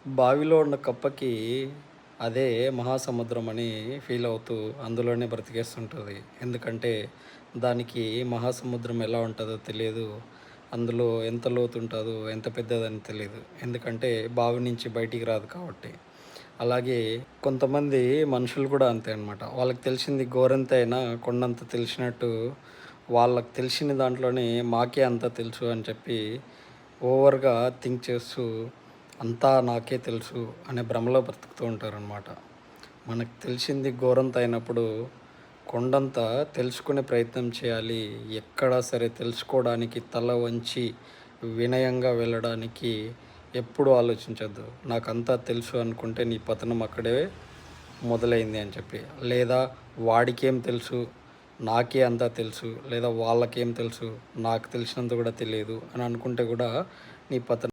బావిలో ఉన్న కప్పకి అదే మహాసముద్రం అని ఫీల్ అవుతూ అందులోనే బ్రతికేస్తుంటది. ఎందుకంటే దానికి మహాసముద్రం ఎలా ఉంటదో తెలియదు. అందులో ఎంత లోతు ఉంటదో, ఎంత పెద్దదని తెలీదు. ఎందుకంటే బావి నుంచి బయటికి రాదు కాబట్టి. అలాగే కొంతమంది మనుషులు కూడా అంతే అనమాట. వాళ్ళకి తెలిసింది గోరంత అయినా కొండంత తెలిసినట్టు వాళ్ళకి తెలిసిన దాంట్లోనే మాకే అంతా తెలుసు అని చెప్పి ఓవర్‌గా థింక్ చేస్తూ అంతా నాకే తెలుసు అనే భ్రమలో బ్రతుకుతూ ఉంటారనమాట. మనకు తెలిసింది గోరంత అయినప్పుడు కొండంత తెలుసుకునే ప్రయత్నం చేయాలి. ఎక్కడా సరే తెలుసుకోవడానికి తల వంచి వినయంగా వెళ్ళడానికి ఎప్పుడూ ఆలోచించొద్దు. నాకంతా తెలుసు అనుకుంటే నీ పతనం అక్కడే మొదలైంది అని చెప్పి. లేదా వాడికేం తెలుసు, నాకే అంతా తెలుసు, లేదా వాళ్ళకేం తెలుసు, నాకు తెలిసినంత కూడా తెలియదు అని అనుకుంటే కూడా నీ పతనం